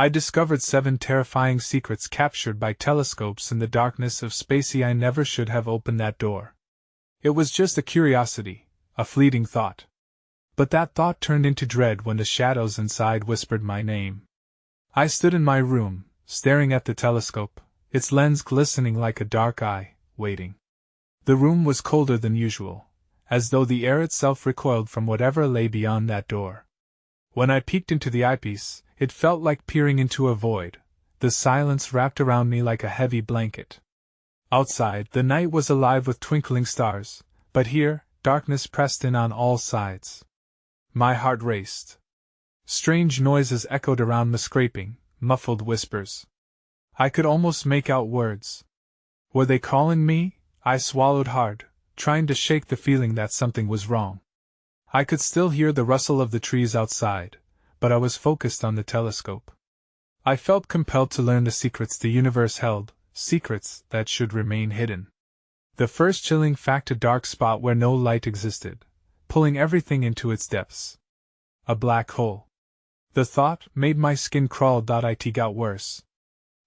I discovered 7 terrifying secrets captured by telescopes in the darkness of space. I never should have opened that door. It was just a curiosity, a fleeting thought. But that thought turned into dread when the shadows inside whispered my name. I stood in my room, staring at the telescope, its lens glistening like a dark eye, waiting. The room was colder than usual, as though the air itself recoiled from whatever lay beyond that door. When I peeked into the eyepiece, it felt like peering into a void, the silence wrapped around me like a heavy blanket. Outside, the night was alive with twinkling stars, but here, darkness pressed in on all sides. My heart raced. Strange noises echoed around me, scraping, muffled whispers. I could almost make out words. Were they calling me? I swallowed hard, trying to shake the feeling that something was wrong. I could still hear the rustle of the trees outside, but I was focused on the telescope. I felt compelled to learn the secrets the universe held, secrets that should remain hidden. The first chilling fact: a dark spot where no light existed, pulling everything into its depths. A black hole. The thought made my skin crawl. It got worse.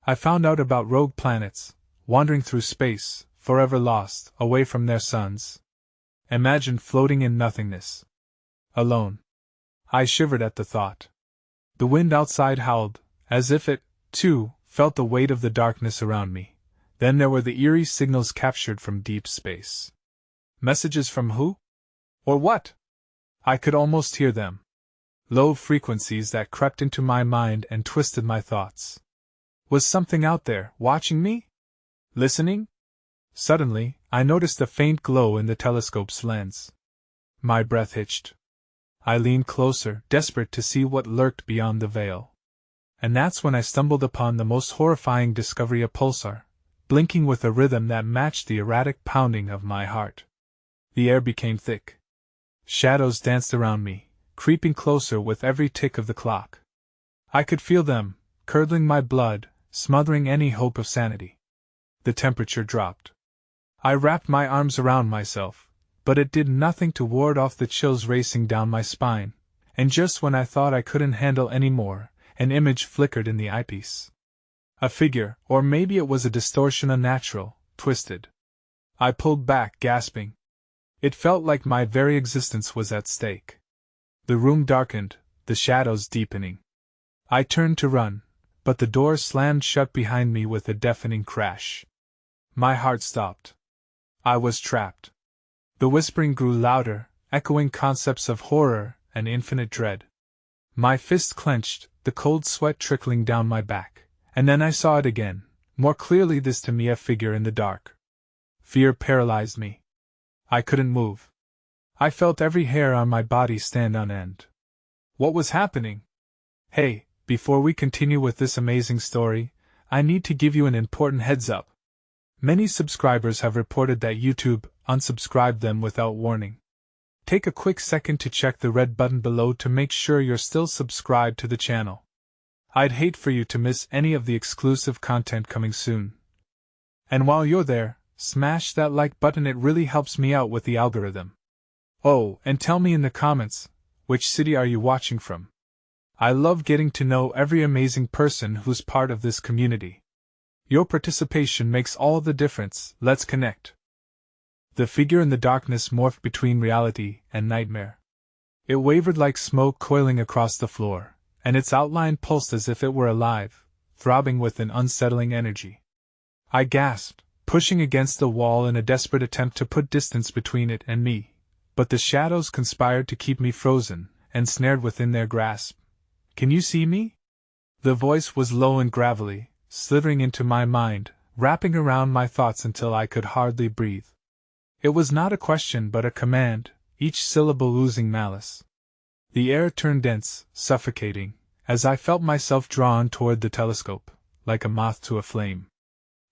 I found out about rogue planets, wandering through space, forever lost, away from their suns. Imagine floating in nothingness. Alone. I shivered at the thought. The wind outside howled, as if it, too, felt the weight of the darkness around me. Then there were the eerie signals captured from deep space. Messages from who? Or what? I could almost hear them. Low frequencies that crept into my mind and twisted my thoughts. Was something out there, watching me? Listening? Suddenly, I noticed a faint glow in the telescope's lens. My breath hitched. I leaned closer, desperate to see what lurked beyond the veil. And that's when I stumbled upon the most horrifying discovery: a pulsar, blinking with a rhythm that matched the erratic pounding of my heart. The air became thick. Shadows danced around me, creeping closer with every tick of the clock. I could feel them, curdling my blood, smothering any hope of sanity. The temperature dropped. I wrapped my arms around myself, but it did nothing to ward off the chills racing down my spine, and just when I thought I couldn't handle any more, an image flickered in the eyepiece. A figure, or maybe it was a distortion, unnatural, twisted. I pulled back, gasping. It felt like my very existence was at stake. The room darkened, the shadows deepening. I turned to run, but the door slammed shut behind me with a deafening crash. My heart stopped. I was trapped. The whispering grew louder, echoing concepts of horror and infinite dread. My fist clenched, the cold sweat trickling down my back, and then I saw it again, more clearly this to me: a figure in the dark. Fear paralyzed me. I couldn't move. I felt every hair on my body stand on end. What was happening? Hey, before we continue with this amazing story, I need to give you an important heads up. Many subscribers have reported that YouTube unsubscribed them without warning. Take a quick second to check the red button below to make sure you're still subscribed to the channel. I'd hate for you to miss any of the exclusive content coming soon. And while you're there, smash that like button, it really helps me out with the algorithm. Oh, and tell me in the comments, which city are you watching from? I love getting to know every amazing person who's part of this community. Your participation makes all the difference. Let's connect. The figure in the darkness morphed between reality and nightmare. It wavered like smoke coiling across the floor, and its outline pulsed as if it were alive, throbbing with an unsettling energy. I gasped, pushing against the wall in a desperate attempt to put distance between it and me, but the shadows conspired to keep me frozen, ensnared within their grasp. Can you see me? The voice was low and gravelly, slithering into my mind, wrapping around my thoughts until I could hardly breathe. It was not a question but a command, each syllable oozing malice. The air turned dense, suffocating, as I felt myself drawn toward the telescope, like a moth to a flame.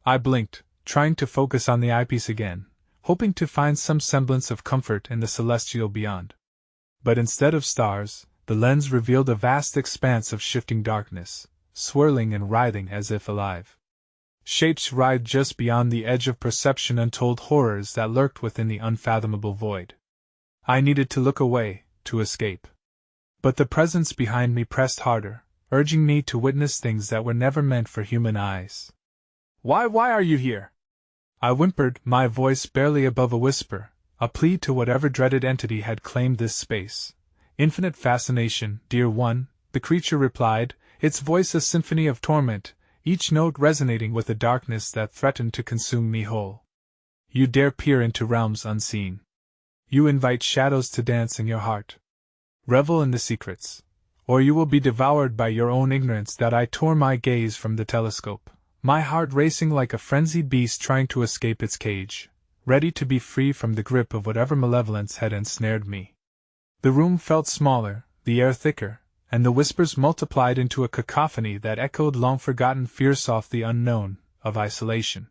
I blinked, trying to focus on the eyepiece again, hoping to find some semblance of comfort in the celestial beyond. But instead of stars, the lens revealed a vast expanse of shifting darkness, swirling and writhing as if alive. Shapes writhed just beyond the edge of perception, untold horrors that lurked within the unfathomable void. I needed to look away, to escape. But the presence behind me pressed harder, urging me to witness things that were never meant for human eyes. Why are you here?" I whimpered, my voice barely above a whisper, a plea to whatever dreaded entity had claimed this space. "Infinite fascination, dear one," the creature replied, its voice a symphony of torment, each note resonating with a darkness that threatened to consume me whole. "You dare peer into realms unseen. You invite shadows to dance in your heart. Revel in the secrets, or you will be devoured by your own ignorance." That I tore my gaze from the telescope, my heart racing like a frenzied beast trying to escape its cage, ready to be free from the grip of whatever malevolence had ensnared me. The room felt smaller, the air thicker, and the whispers multiplied into a cacophony that echoed long-forgotten fears of the unknown, of isolation.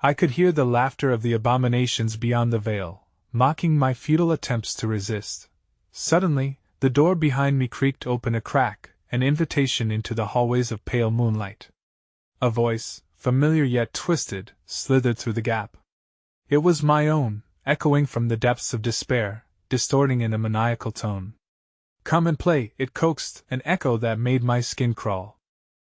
I could hear the laughter of the abominations beyond the veil, mocking my futile attempts to resist. Suddenly, the door behind me creaked open a crack, an invitation into the hallways of pale moonlight. A voice, familiar yet twisted, slithered through the gap. It was my own, echoing from the depths of despair, distorting in a maniacal tone. "Come and play," it coaxed, an echo that made my skin crawl.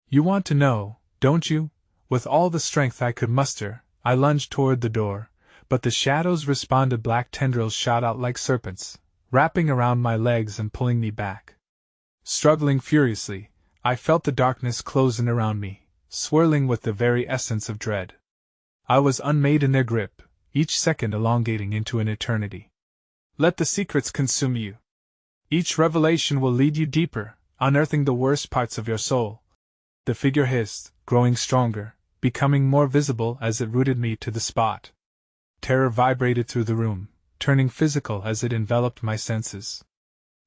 "You want to know, don't you?" With all the strength I could muster, I lunged toward the door, but the shadows responded. Black tendrils shot out like serpents, wrapping around my legs and pulling me back. Struggling furiously, I felt the darkness close in around me, swirling with the very essence of dread. I was unmade in their grip, each second elongating into an eternity. "Let the secrets consume you. Each revelation will lead you deeper, unearthing the worst parts of your soul," the figure hissed, growing stronger, becoming more visible as it rooted me to the spot. Terror vibrated through the room, turning physical as it enveloped my senses.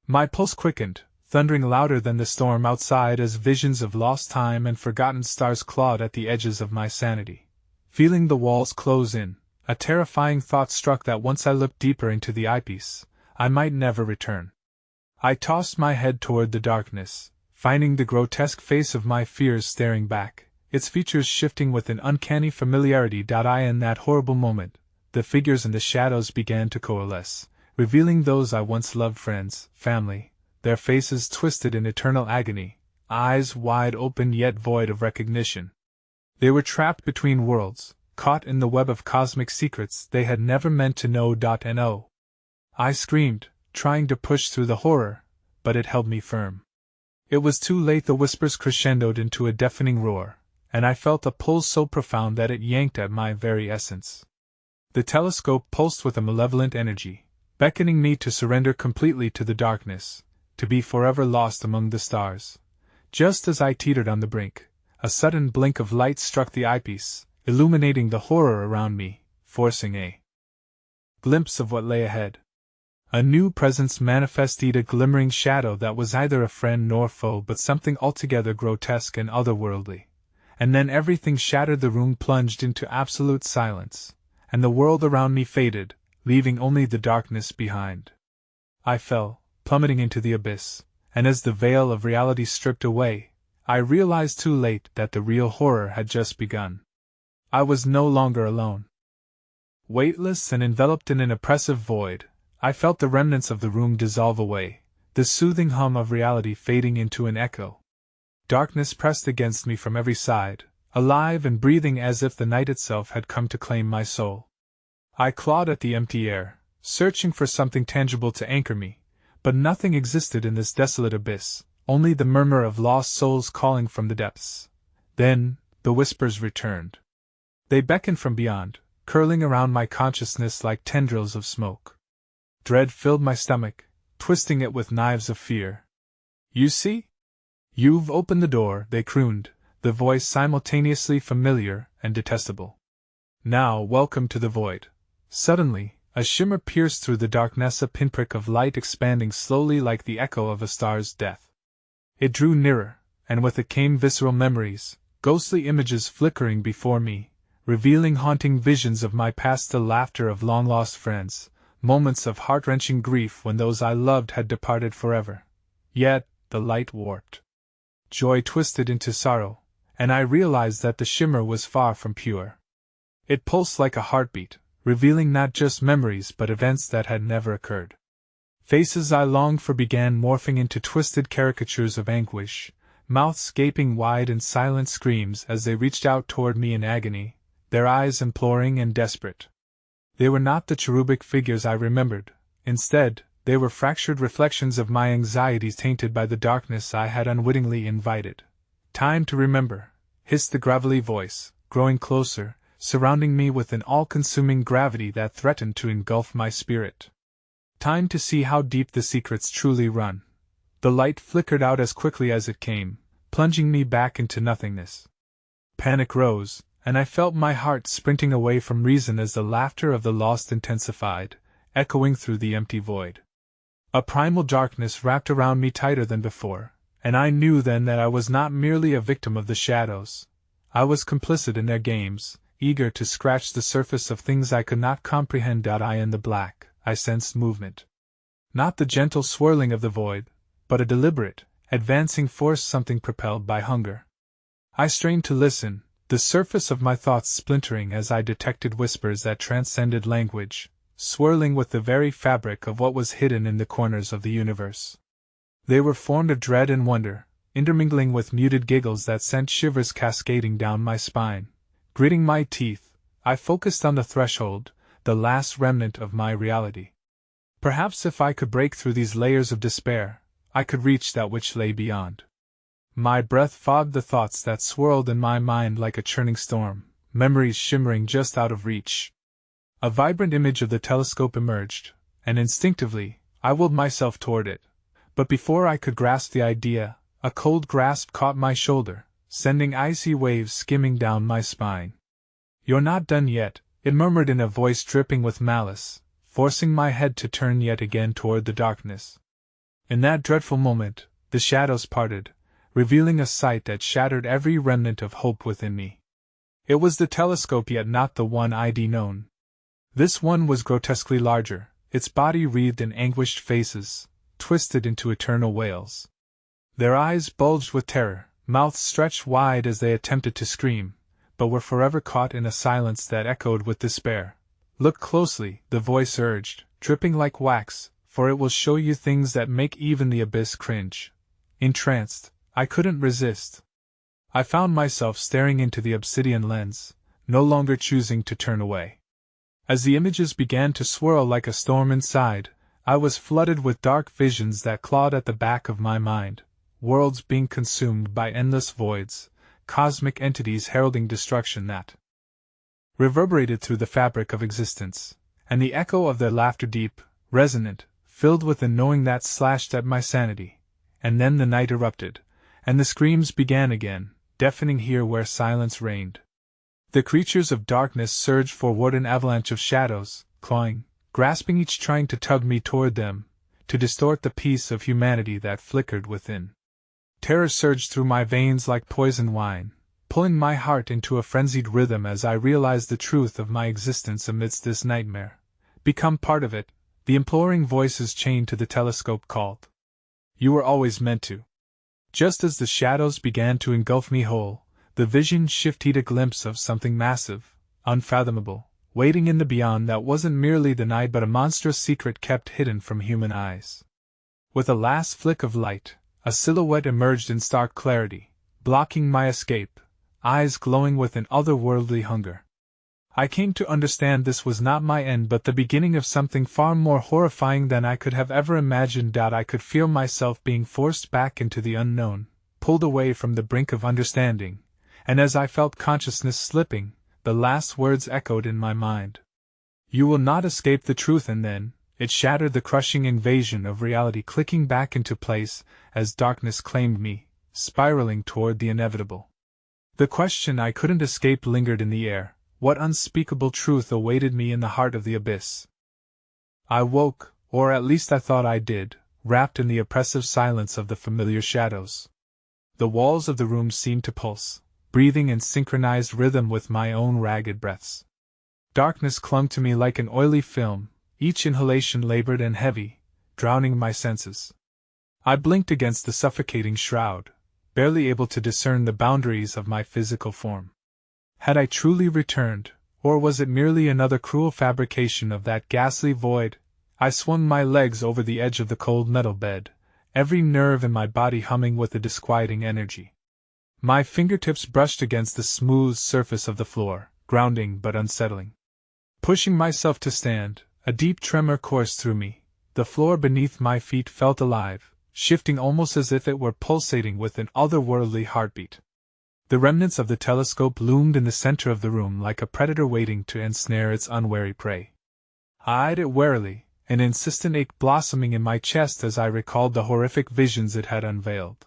My pulse quickened, thundering louder than the storm outside as visions of lost time and forgotten stars clawed at the edges of my sanity. Feeling the walls close in, a terrifying thought struck that once I looked deeper into the eyepiece, I might never return. I tossed my head toward the darkness, finding the grotesque face of my fears staring back, its features shifting with an uncanny familiarity. In that horrible moment, the figures in the shadows began to coalesce, revealing those I once loved, friends, family, their faces twisted in eternal agony, eyes wide open yet void of recognition. They were trapped between worlds, caught in the web of cosmic secrets they had never meant to know. No. I screamed, trying to push through the horror, but it held me firm. It was too late. The whispers crescendoed into a deafening roar, and I felt a pull so profound that it yanked at my very essence. The telescope pulsed with a malevolent energy, beckoning me to surrender completely to the darkness, to be forever lost among the stars. Just as I teetered on the brink, a sudden blink of light struck the eyepiece, illuminating the horror around me, forcing a glimpse of what lay ahead. A new presence manifested, a glimmering shadow that was neither a friend nor foe but something altogether grotesque and otherworldly. And then everything shattered. The room plunged into absolute silence, and the world around me faded, leaving only the darkness behind. I fell, plummeting into the abyss, and as the veil of reality stripped away, I realized too late that the real horror had just begun. I was no longer alone. Weightless and enveloped in an oppressive void, I felt the remnants of the room dissolve away, the soothing hum of reality fading into an echo. Darkness pressed against me from every side, alive and breathing as if the night itself had come to claim my soul. I clawed at the empty air, searching for something tangible to anchor me, but nothing existed in this desolate abyss, only the murmur of lost souls calling from the depths. Then, the whispers returned. They beckoned from beyond, curling around my consciousness like tendrils of smoke. Dread filled my stomach, twisting it with knives of fear. "You see? You've opened the door," they crooned, the voice simultaneously familiar and detestable. "Now welcome to the void." Suddenly, a shimmer pierced through the darkness, a pinprick of light expanding slowly like the echo of a star's death. It drew nearer, and with it came visceral memories, ghostly images flickering before me, revealing haunting visions of my past, the laughter of long-lost friends, moments of heart-wrenching grief when those I loved had departed forever. Yet, the light warped. Joy twisted into sorrow, and I realized that the shimmer was far from pure. It pulsed like a heartbeat, revealing not just memories but events that had never occurred. Faces I longed for began morphing into twisted caricatures of anguish, mouths gaping wide in silent screams as they reached out toward me in agony, their eyes imploring and desperate. They were not the cherubic figures I remembered. Instead, they were fractured reflections of my anxieties tainted by the darkness I had unwittingly invited. "Time to remember," hissed the gravelly voice, growing closer, surrounding me with an all-consuming gravity that threatened to engulf my spirit. "Time to see how deep the secrets truly run." The light flickered out as quickly as it came, plunging me back into nothingness. Panic rose, and I felt my heart sprinting away from reason as the laughter of the lost intensified, echoing through the empty void. A primal darkness wrapped around me tighter than before, and I knew then that I was not merely a victim of the shadows. I was complicit in their games, eager to scratch the surface of things I could not comprehend. In the black, I sensed movement. Not the gentle swirling of the void, but a deliberate, advancing force, something propelled by hunger. I strained to listen, the surface of my thoughts splintering as I detected whispers that transcended language, swirling with the very fabric of what was hidden in the corners of the universe. They were formed of dread and wonder, intermingling with muted giggles that sent shivers cascading down my spine. Gritting my teeth, I focused on the threshold, the last remnant of my reality. Perhaps if I could break through these layers of despair, I could reach that which lay beyond. My breath fogged the thoughts that swirled in my mind like a churning storm, memories shimmering just out of reach. A vibrant image of the telescope emerged, and instinctively, I willed myself toward it. But before I could grasp the idea, a cold grasp caught my shoulder, sending icy waves skimming down my spine. "You're not done yet," it murmured in a voice dripping with malice, forcing my head to turn yet again toward the darkness. In that dreadful moment, the shadows parted, revealing a sight that shattered every remnant of hope within me. It was the telescope, yet not the one I'd known. This one was grotesquely larger, its body wreathed in anguished faces, twisted into eternal wails. Their eyes bulged with terror, mouths stretched wide as they attempted to scream, but were forever caught in a silence that echoed with despair. "Look closely," the voice urged, dripping like wax, "for it will show you things that make even the abyss cringe." Entranced, I couldn't resist. I found myself staring into the obsidian lens, no longer choosing to turn away. As the images began to swirl like a storm inside, I was flooded with dark visions that clawed at the back of my mind, worlds being consumed by endless voids, cosmic entities heralding destruction that reverberated through the fabric of existence, and the echo of their laughter deep, resonant, filled with the knowing that slashed at my sanity. And then the night erupted, and the screams began again, deafening here where silence reigned. The creatures of darkness surged forward, an avalanche of shadows, clawing, grasping, each trying to tug me toward them, to distort the peace of humanity that flickered within. Terror surged through my veins like poison wine, pulling my heart into a frenzied rhythm as I realized the truth of my existence amidst this nightmare. "Become part of it," the imploring voices chained to the telescope called. "You were always meant to." Just as the shadows began to engulf me whole, the vision shifted, a glimpse of something massive, unfathomable, waiting in the beyond that wasn't merely the night but a monstrous secret kept hidden from human eyes. With a last flick of light, a silhouette emerged in stark clarity, blocking my escape, eyes glowing with an otherworldly hunger. I came to understand this was not my end but the beginning of something far more horrifying than I could have ever imagined. I could feel myself being forced back into the unknown, pulled away from the brink of understanding, and as I felt consciousness slipping, the last words echoed in my mind. "You will not escape the truth," and then, it shattered, the crushing invasion of reality clicking back into place as darkness claimed me, spiraling toward the inevitable. The question I couldn't escape lingered in the air: what unspeakable truth awaited me in the heart of the abyss? I woke, or at least I thought I did, wrapped in the oppressive silence of the familiar shadows. The walls of the room seemed to pulse, breathing in synchronized rhythm with my own ragged breaths. Darkness clung to me like an oily film, each inhalation labored and heavy, drowning my senses. I blinked against the suffocating shroud, barely able to discern the boundaries of my physical form. Had I truly returned, or was it merely another cruel fabrication of that ghastly void? I swung my legs over the edge of the cold metal bed, every nerve in my body humming with a disquieting energy. My fingertips brushed against the smooth surface of the floor, grounding but unsettling. Pushing myself to stand, a deep tremor coursed through me. The floor beneath my feet felt alive, shifting almost as if it were pulsating with an otherworldly heartbeat. The remnants of the telescope loomed in the center of the room like a predator waiting to ensnare its unwary prey. I eyed it warily, an insistent ache blossoming in my chest as I recalled the horrific visions it had unveiled.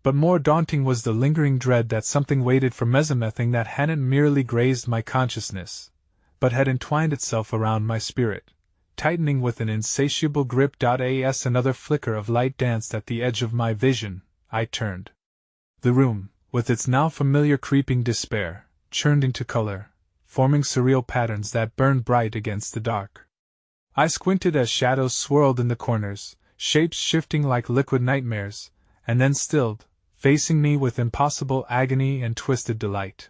But more daunting was the lingering dread that something waited for mesomathing that hadn't merely grazed my consciousness, but had entwined itself around my spirit, tightening with an insatiable grip. As another flicker of light danced at the edge of my vision, I turned. The room, with its now familiar creeping despair, churned into color, forming surreal patterns that burned bright against the dark. I squinted as shadows swirled in the corners, shapes shifting like liquid nightmares, and then stilled, facing me with impossible agony and twisted delight.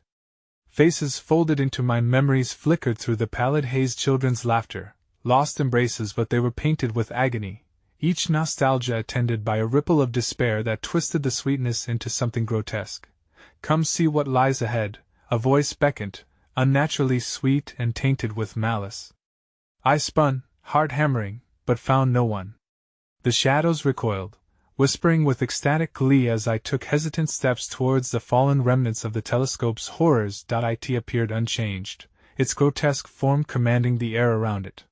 Faces folded into my memories flickered through the pallid haze, children's laughter, lost embraces, but they were painted with agony, each nostalgia attended by a ripple of despair that twisted the sweetness into something grotesque. "Come see what lies ahead," a voice beckoned, unnaturally sweet and tainted with malice. I spun, heart hammering, but found no one. The shadows recoiled, whispering with ecstatic glee as I took hesitant steps towards the fallen remnants of the telescope's horrors. It appeared unchanged, its grotesque form commanding the air around it.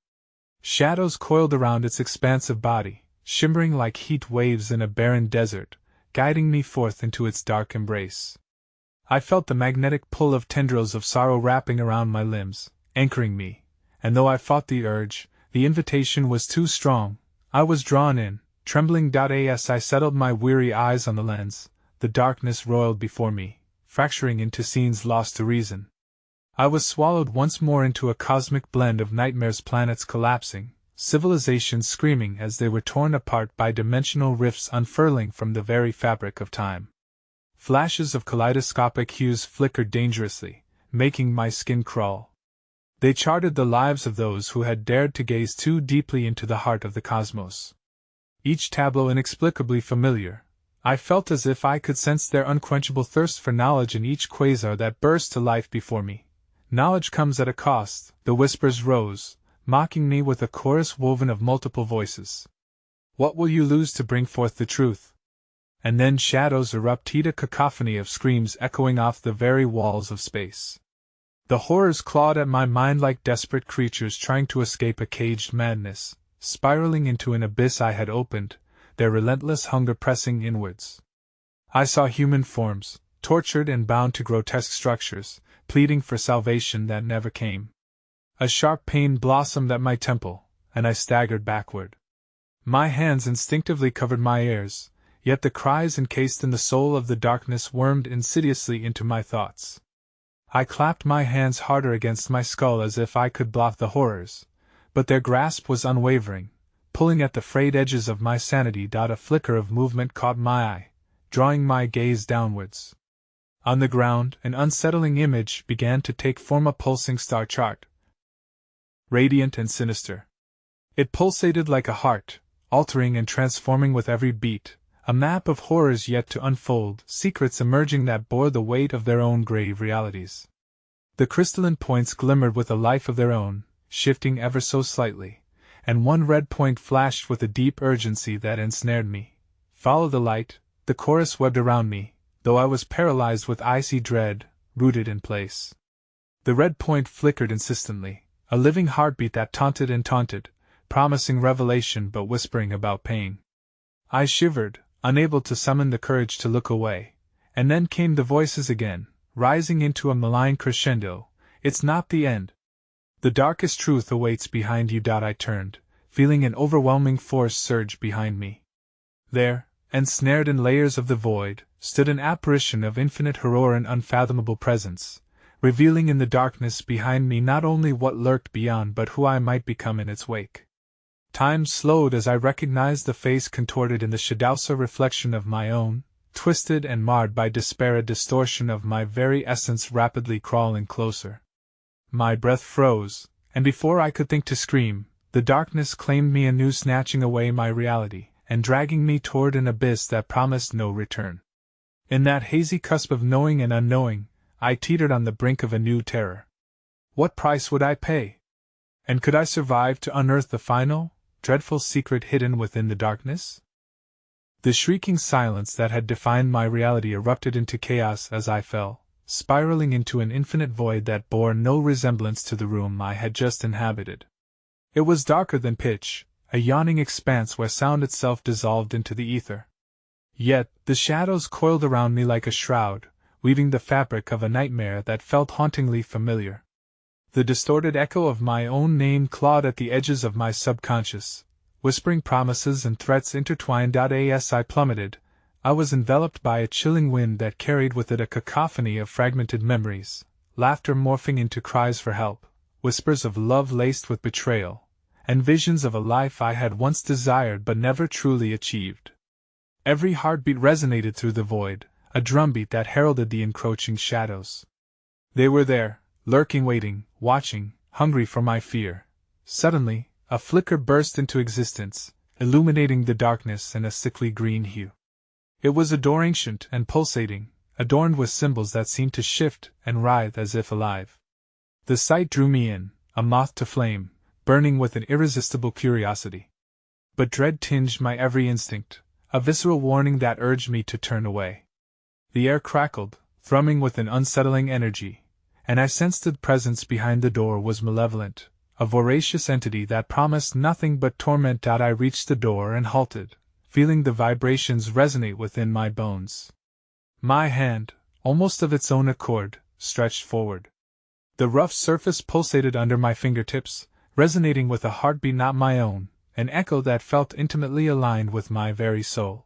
Shadows coiled around its expansive body, shimmering like heat waves in a barren desert, guiding me forth into its dark embrace. I felt the magnetic pull of tendrils of sorrow wrapping around my limbs, anchoring me, and though I fought the urge, the invitation was too strong. I was drawn in, trembling. As I settled my weary eyes on the lens, the darkness roiled before me, fracturing into scenes lost to reason. I was swallowed once more into a cosmic blend of nightmares, planets collapsing, civilizations screaming as they were torn apart by dimensional rifts unfurling from the very fabric of time. Flashes of kaleidoscopic hues flickered dangerously, making my skin crawl. They charted the lives of those who had dared to gaze too deeply into the heart of the cosmos. Each tableau inexplicably familiar, I felt as if I could sense their unquenchable thirst for knowledge in each quasar that burst to life before me. "Knowledge comes at a cost," the whispers rose, mocking me with a chorus woven of multiple voices. "What will you lose to bring forth the truth?" And then shadows erupted, a cacophony of screams echoing off the very walls of space. The horrors clawed at my mind like desperate creatures trying to escape a caged madness, spiraling into an abyss I had opened, their relentless hunger pressing inwards. I saw human forms, tortured and bound to grotesque structures, pleading for salvation that never came. A sharp pain blossomed at my temple, and I staggered backward. My hands instinctively covered my ears, yet the cries encased in the soul of the darkness wormed insidiously into my thoughts. I clapped my hands harder against my skull as if I could block the horrors, but their grasp was unwavering, pulling at the frayed edges of my sanity. A flicker of movement caught my eye, drawing my gaze downwards. On the ground, an unsettling image began to take form, a pulsing star chart, radiant and sinister. It pulsated like a heart, altering and transforming with every beat, a map of horrors yet to unfold, secrets emerging that bore the weight of their own grave realities. The crystalline points glimmered with a life of their own, shifting ever so slightly, and one red point flashed with a deep urgency that ensnared me. "Follow the light," the chorus webbed around me, though I was paralyzed with icy dread, rooted in place. The red point flickered insistently, a living heartbeat that taunted and taunted, promising revelation but whispering about pain. I shivered, unable to summon the courage to look away, and then came the voices again, rising into a malign crescendo. "It's not the end. The darkest truth awaits behind you." I turned, feeling an overwhelming force surge behind me. There, ensnared in layers of the void, stood an apparition of infinite horror and unfathomable presence, revealing in the darkness behind me not only what lurked beyond but who I might become in its wake. Time slowed as I recognized the face contorted in the Shadowsa reflection of my own, twisted and marred by despair, a distortion of my very essence rapidly crawling closer. My breath froze, and before I could think to scream, the darkness claimed me anew, snatching away my reality, and dragging me toward an abyss that promised no return. In that hazy cusp of knowing and unknowing, I teetered on the brink of a new terror. What price would I pay? And could I survive to unearth the final, dreadful secret hidden within the darkness? The shrieking silence that had defined my reality erupted into chaos as I fell, spiraling into an infinite void that bore no resemblance to the room I had just inhabited. It was darker than pitch, a yawning expanse where sound itself dissolved into the ether. Yet, the shadows coiled around me like a shroud, weaving the fabric of a nightmare that felt hauntingly familiar. The distorted echo of my own name clawed at the edges of my subconscious, whispering promises and threats intertwined. As I plummeted, I was enveloped by a chilling wind that carried with it a cacophony of fragmented memories, laughter morphing into cries for help, whispers of love laced with betrayal, and visions of a life I had once desired but never truly achieved. Every heartbeat resonated through the void, a drumbeat that heralded the encroaching shadows. They were there, lurking, waiting, watching, hungry for my fear. Suddenly, a flicker burst into existence, illuminating the darkness in a sickly green hue. It was a door ancient and pulsating, adorned with symbols that seemed to shift and writhe as if alive. The sight drew me in, a moth to flame, burning with an irresistible curiosity. But dread tinged my every instinct, a visceral warning that urged me to turn away. The air crackled, thrumming with an unsettling energy, and I sensed the presence behind the door was malevolent, a voracious entity that promised nothing but torment. I reached the door and halted, feeling the vibrations resonate within my bones. My hand, almost of its own accord, stretched forward. The rough surface pulsated under my fingertips, resonating with a heartbeat not my own, an echo that felt intimately aligned with my very soul.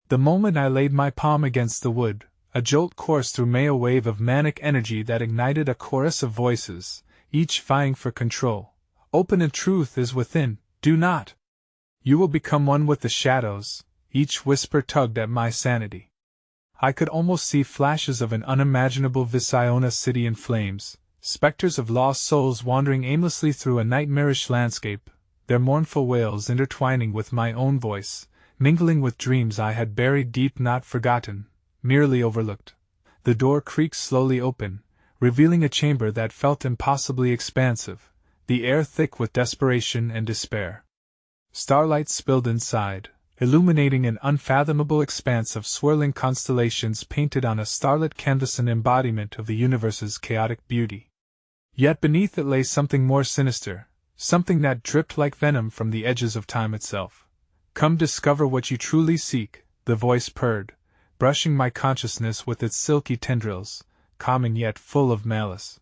The moment I laid my palm against the wood, a jolt coursed through me, a wave of manic energy that ignited a chorus of voices, each vying for control. Open and truth is within, do not! You will become one with the shadows, each whisper tugged at my sanity. I could almost see flashes of an unimaginable Visiona city in flames, specters of lost souls wandering aimlessly through a nightmarish landscape, their mournful wails intertwining with my own voice, mingling with dreams I had buried deep, not forgotten, merely overlooked. The door creaked slowly open, revealing a chamber that felt impossibly expansive, the air thick with desperation and despair. Starlight spilled inside, illuminating an unfathomable expanse of swirling constellations painted on a starlit canvas, an embodiment of the universe's chaotic beauty. Yet beneath it lay something more sinister, something that dripped like venom from the edges of time itself. Come discover what you truly seek, the voice purred, brushing my consciousness with its silky tendrils, calming yet full of malice.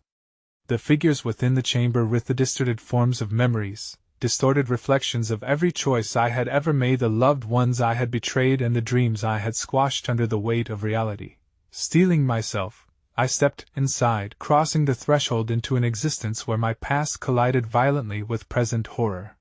The figures within the chamber writhed the distorted forms of memories, distorted reflections of every choice I had ever made, the loved ones I had betrayed and the dreams I had squashed under the weight of reality. Steeling myself, I stepped inside, crossing the threshold into an existence where my past collided violently with present horror.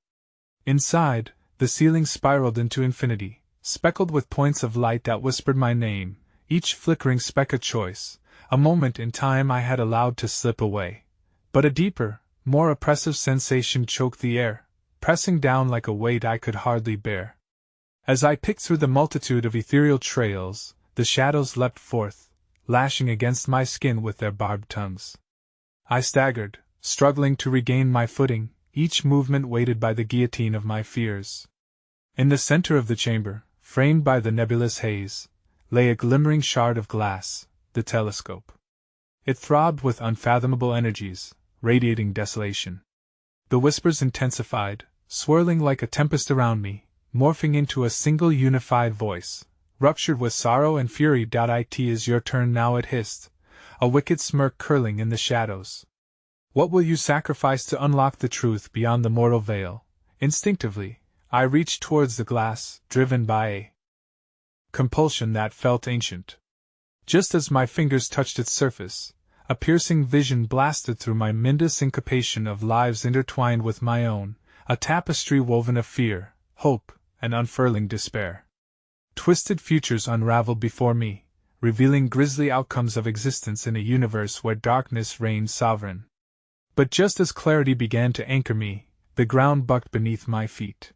Inside, the ceiling spiraled into infinity, speckled with points of light that whispered my name, each flickering speck a choice, a moment in time I had allowed to slip away. But a deeper, more oppressive sensation choked the air, pressing down like a weight I could hardly bear. As I picked through the multitude of ethereal trails, the shadows leapt forth, lashing against my skin with their barbed tongues. I staggered, struggling to regain my footing, each movement weighted by the guillotine of my fears. In the center of the chamber, framed by the nebulous haze, lay a glimmering shard of glass, the telescope. It throbbed with unfathomable energies, radiating desolation. The whispers intensified, swirling like a tempest around me, morphing into a single unified voice, ruptured with sorrow and fury. It is your turn now, it hissed, a wicked smirk curling in the shadows. What will you sacrifice to unlock the truth beyond the mortal veil? Instinctively, I reached towards the glass, driven by a compulsion that felt ancient. Just as my fingers touched its surface, a piercing vision blasted through my mindless syncopation of lives intertwined with my own, a tapestry woven of fear, hope, and unfurling despair. Twisted futures unraveled before me, revealing grisly outcomes of existence in a universe where darkness reigned sovereign. But just as clarity began to anchor me, the ground bucked beneath my feet.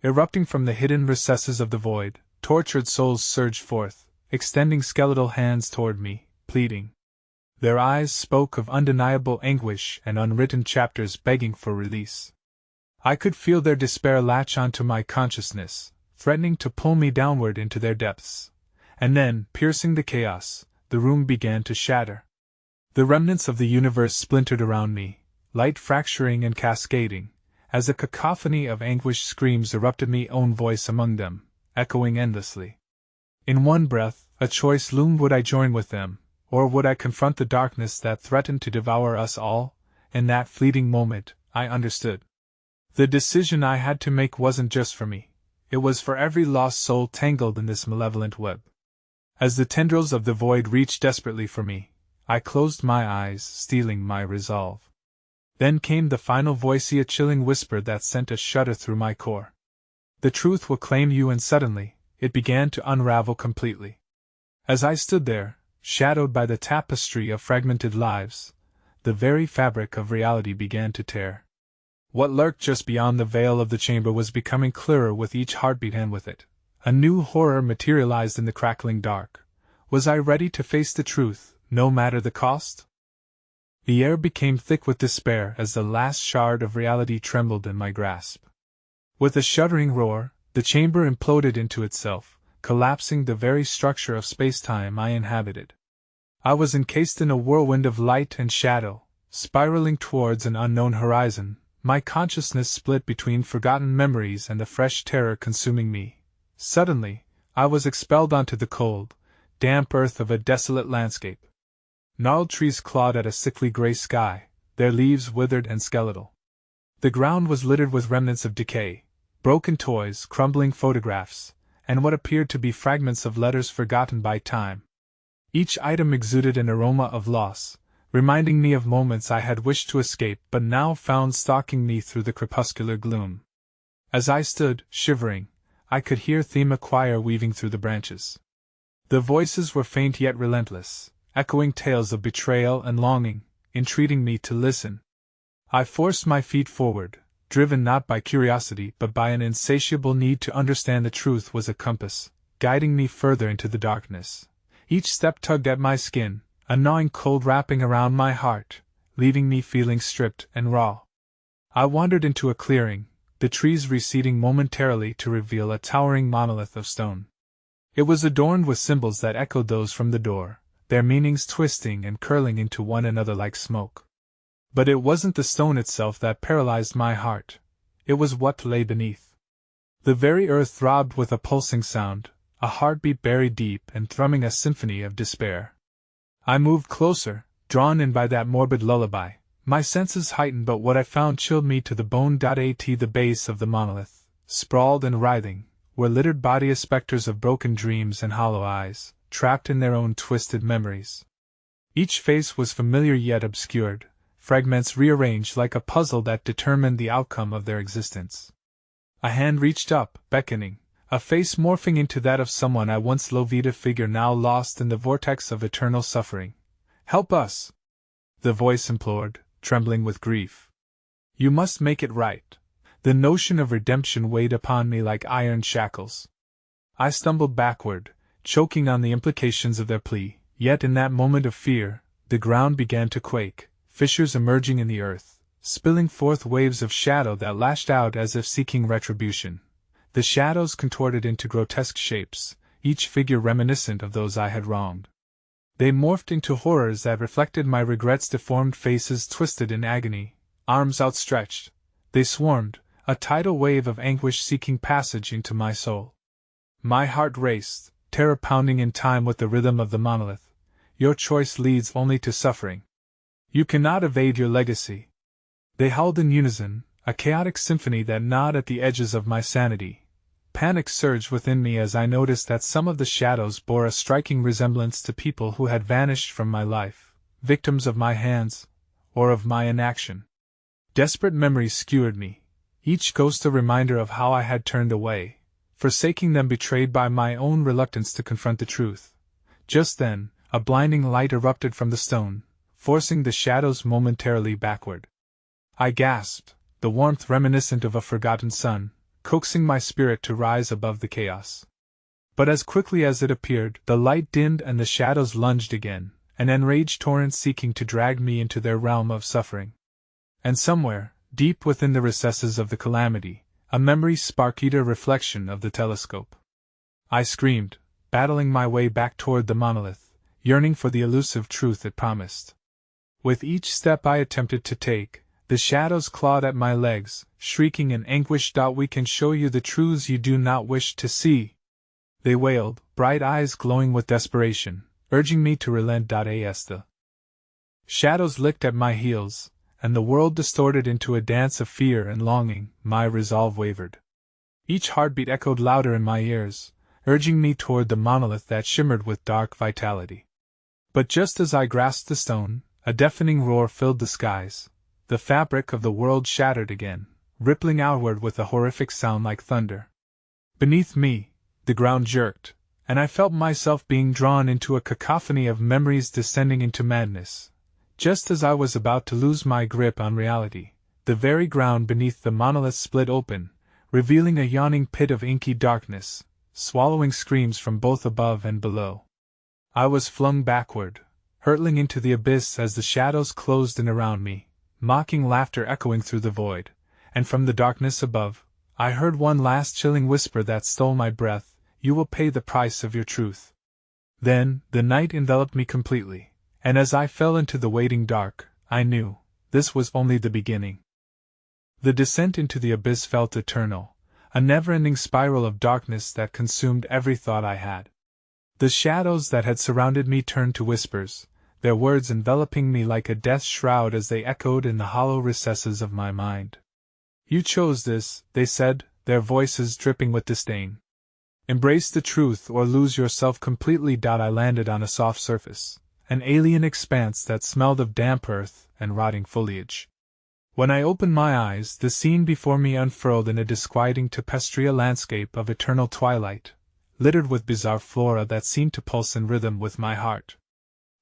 Erupting from the hidden recesses of the void, tortured souls surged forth, extending skeletal hands toward me, pleading. Their eyes spoke of undeniable anguish and unwritten chapters begging for release. I could feel their despair latch onto my consciousness, threatening to pull me downward into their depths. And then, piercing the chaos, the room began to shatter. The remnants of the universe splintered around me, light fracturing and cascading, as a cacophony of anguished screams erupted, my own voice among them, echoing endlessly. In one breath, a choice loomed: would I join with them, or would I confront the darkness that threatened to devour us all? In that fleeting moment, I understood. The decision I had to make wasn't just for me, it was for every lost soul tangled in this malevolent web. As the tendrils of the void reached desperately for me, I closed my eyes, steeling my resolve. Then came the final voice, a chilling whisper that sent a shudder through my core. The truth will claim you, and suddenly, it began to unravel completely. As I stood there, shadowed by the tapestry of fragmented lives, the very fabric of reality began to tear. What lurked just beyond the veil of the chamber was becoming clearer with each heartbeat, and with it, a new horror materialized in the crackling dark. Was I ready to face the truth, no matter the cost? The air became thick with despair as the last shard of reality trembled in my grasp. With a shuddering roar, the chamber imploded into itself, collapsing the very structure of space-time I inhabited. I was encased in a whirlwind of light and shadow, spiraling towards an unknown horizon, my consciousness split between forgotten memories and the fresh terror consuming me. Suddenly, I was expelled onto the cold, damp earth of a desolate landscape. Gnarled trees clawed at a sickly gray sky, their leaves withered and skeletal. The ground was littered with remnants of decay, broken toys, crumbling photographs, and what appeared to be fragments of letters forgotten by time. Each item exuded an aroma of loss, reminding me of moments I had wished to escape but now found stalking me through the crepuscular gloom. As I stood, shivering, I could hear Thema choir weaving through the branches. The voices were faint yet relentless, echoing tales of betrayal and longing, entreating me to listen. I forced my feet forward, driven not by curiosity but by an insatiable need to understand. The truth was a compass, guiding me further into the darkness. Each step tugged at my skin, a gnawing cold wrapping around my heart, leaving me feeling stripped and raw. I wandered into a clearing, the trees receding momentarily to reveal a towering monolith of stone. It was adorned with symbols that echoed those from the door, their meanings twisting and curling into one another like smoke. But it wasn't the stone itself that paralyzed my heart, it was what lay beneath. The very earth throbbed with a pulsing sound, a heartbeat buried deep and thrumming a symphony of despair. I moved closer, drawn in by that morbid lullaby, my senses heightened, but what I found chilled me to the bone. At the base of the monolith, sprawled and writhing, were littered bodies, specters of broken dreams and hollow eyes, trapped in their own twisted memories. Each face was familiar yet obscured, fragments rearranged like a puzzle that determined the outcome of their existence. A hand reached up, beckoning, a face morphing into that of someone I once loved, a figure now lost in the vortex of eternal suffering. "Help us!" the voice implored, trembling with grief. "You must make it right." The notion of redemption weighed upon me like iron shackles. I stumbled backward, choking on the implications of their plea, yet in that moment of fear, the ground began to quake, fissures emerging in the earth, spilling forth waves of shadow that lashed out as if seeking retribution. The shadows contorted into grotesque shapes, each figure reminiscent of those I had wronged. They morphed into horrors that reflected my regrets, deformed faces twisted in agony, arms outstretched. They swarmed, a tidal wave of anguish seeking passage into my soul. My heart raced, terror pounding in time with the rhythm of the monolith. "Your choice leads only to suffering. You cannot evade your legacy." They howled in unison, a chaotic symphony that gnawed at the edges of my sanity. Panic surged within me as I noticed that some of the shadows bore a striking resemblance to people who had vanished from my life, victims of my hands, or of my inaction. Desperate memories skewered me, each ghost a reminder of how I had turned away, forsaking them, betrayed by my own reluctance to confront the truth. Just then, a blinding light erupted from the stone, forcing the shadows momentarily backward. I gasped, the warmth reminiscent of a forgotten sun, coaxing my spirit to rise above the chaos. But as quickly as it appeared, the light dimmed and the shadows lunged again, an enraged torrent seeking to drag me into their realm of suffering. And somewhere, deep within the recesses of the calamity, a memory sparked a reflection of the telescope. I screamed, battling my way back toward the monolith, yearning for the elusive truth it promised. With each step I attempted to take, the shadows clawed at my legs, shrieking in anguish. "We can show you the truths you do not wish to see," they wailed, bright eyes glowing with desperation, urging me to relent. As the shadows licked at my heels, and the world distorted into a dance of fear and longing, my resolve wavered. Each heartbeat echoed louder in my ears, urging me toward the monolith that shimmered with dark vitality. But just as I grasped the stone, a deafening roar filled the skies. The fabric of the world shattered again, rippling outward with a horrific sound like thunder. Beneath me, the ground jerked, and I felt myself being drawn into a cacophony of memories descending into madness. Just as I was about to lose my grip on reality, the very ground beneath the monolith split open, revealing a yawning pit of inky darkness, swallowing screams from both above and below. I was flung backward, hurtling into the abyss as the shadows closed in around me, mocking laughter echoing through the void, and from the darkness above, I heard one last chilling whisper that stole my breath: "You will pay the price of your truth." Then, the night enveloped me completely, and as I fell into the waiting dark, I knew this was only the beginning. The descent into the abyss felt eternal, a never-ending spiral of darkness that consumed every thought I had. The shadows that had surrounded me turned to whispers, their words enveloping me like a death shroud as they echoed in the hollow recesses of my mind. "You chose this," they said, their voices dripping with disdain. "Embrace the truth or lose yourself completely." I landed on a soft surface, an alien expanse that smelled of damp earth and rotting foliage. When I opened my eyes, the scene before me unfurled in a disquieting tapestry, a landscape of eternal twilight, littered with bizarre flora that seemed to pulse in rhythm with my heart.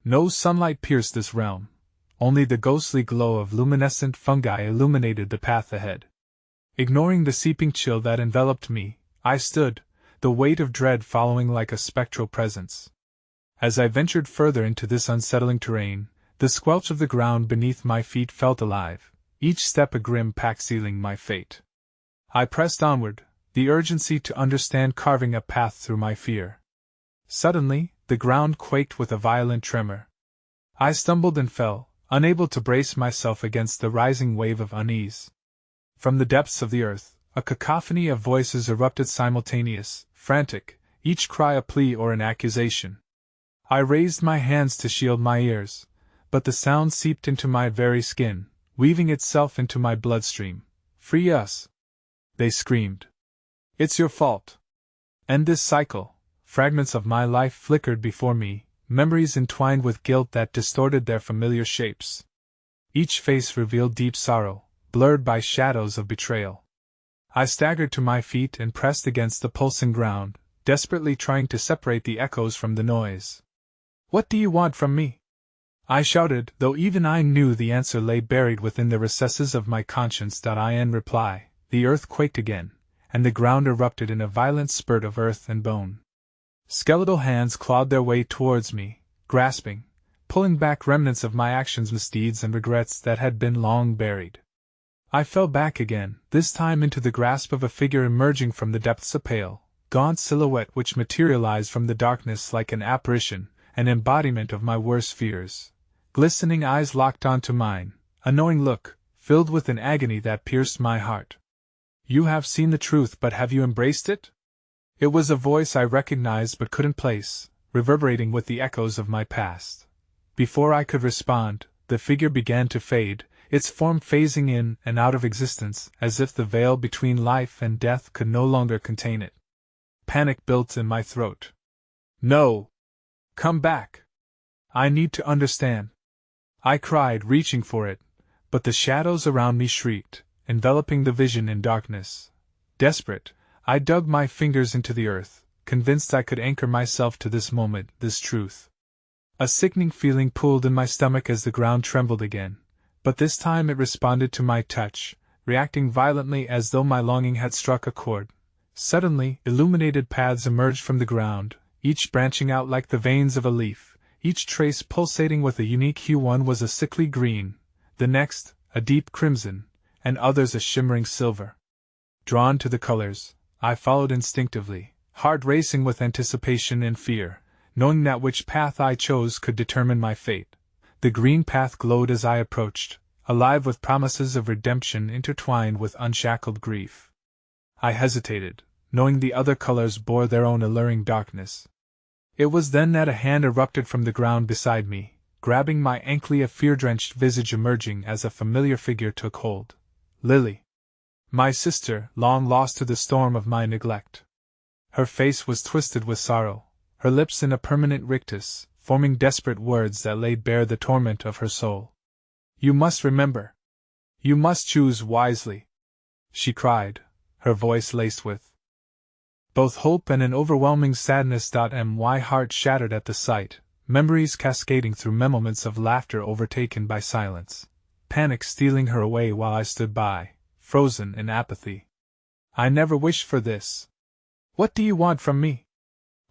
No sunlight pierced this realm, only the ghostly glow of luminescent fungi illuminated the path ahead. Ignoring the seeping chill that enveloped me, I stood, the weight of dread following like a spectral presence. As I ventured further into this unsettling terrain, the squelch of the ground beneath my feet felt alive, each step a grim pact sealing my fate. I pressed onward, the urgency to understand carving a path through my fear. Suddenly, the ground quaked with a violent tremor. I stumbled and fell, unable to brace myself against the rising wave of unease. From the depths of the earth, a cacophony of voices erupted simultaneous, frantic, each cry a plea or an accusation. I raised my hands to shield my ears, but the sound seeped into my very skin, weaving itself into my bloodstream. "Free us!" they screamed. "It's your fault. End this cycle." Fragments of my life flickered before me, memories entwined with guilt that distorted their familiar shapes. Each face revealed deep sorrow, blurred by shadows of betrayal. I staggered to my feet and pressed against the pulsing ground, desperately trying to separate the echoes from the noise. "What do you want from me?" I shouted, though even I knew the answer lay buried within the recesses of my conscience. In reply, the earth quaked again, and the ground erupted in a violent spurt of earth and bone. Skeletal hands clawed their way towards me, grasping, pulling back remnants of my actions, misdeeds, and regrets that had been long buried. I fell back again, this time into the grasp of a figure emerging from the depths, a pale, gaunt silhouette which materialized from the darkness like an apparition, an embodiment of my worst fears. Glistening eyes locked onto mine, a knowing look, filled with an agony that pierced my heart. "You have seen the truth, but have you embraced it?" It was a voice I recognized but couldn't place, reverberating with the echoes of my past. Before I could respond, the figure began to fade, its form phasing in and out of existence, as if the veil between life and death could no longer contain it. Panic built in my throat. "No! Come back! I need to understand!" I cried, reaching for it, but the shadows around me shrieked, enveloping the vision in darkness. Desperate, I dug my fingers into the earth, convinced I could anchor myself to this moment, this truth. A sickening feeling pulled in my stomach as the ground trembled again, but this time it responded to my touch, reacting violently as though my longing had struck a chord. Suddenly, illuminated paths emerged from the ground, each branching out like the veins of a leaf, each trace pulsating with a unique hue. One was a sickly green, the next, a deep crimson, and others a shimmering silver. Drawn to the colors, I followed instinctively, heart racing with anticipation and fear, knowing that which path I chose could determine my fate. The green path glowed as I approached, alive with promises of redemption intertwined with unshackled grief. I hesitated, knowing the other colors bore their own alluring darkness. It was then that a hand erupted from the ground beside me, grabbing my ankly, a fear-drenched visage emerging as a familiar figure took hold. Lily. My sister, long lost to the storm of my neglect. Her face was twisted with sorrow, her lips in a permanent rictus, forming desperate words that laid bare the torment of her soul. You must remember. You must choose wisely, she cried, her voice laced with both hope and an overwhelming sadness. My heart shattered at the sight, memories cascading through moments of laughter overtaken by silence, panic stealing her away while I stood by, frozen in apathy. I never wished for this. What do you want from me?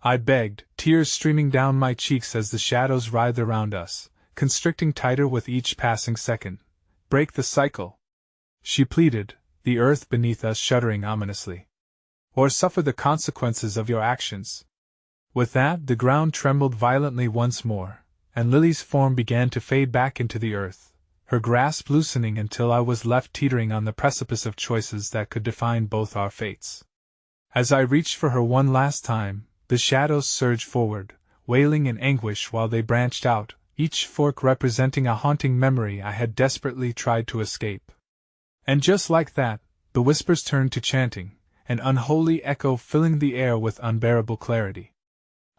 I begged, tears streaming down my cheeks as the shadows writhed around us, constricting tighter with each passing second. Break the cycle, she pleaded, the earth beneath us shuddering ominously. Or suffer the consequences of your actions. With that, the ground trembled violently once more, and Lily's form began to fade back into the earth, her grasp loosening until I was left teetering on the precipice of choices that could define both our fates. As I reached for her one last time, the shadows surged forward, wailing in anguish while they branched out, each fork representing a haunting memory I had desperately tried to escape. And just like that, the whispers turned to chanting, an unholy echo filling the air with unbearable clarity.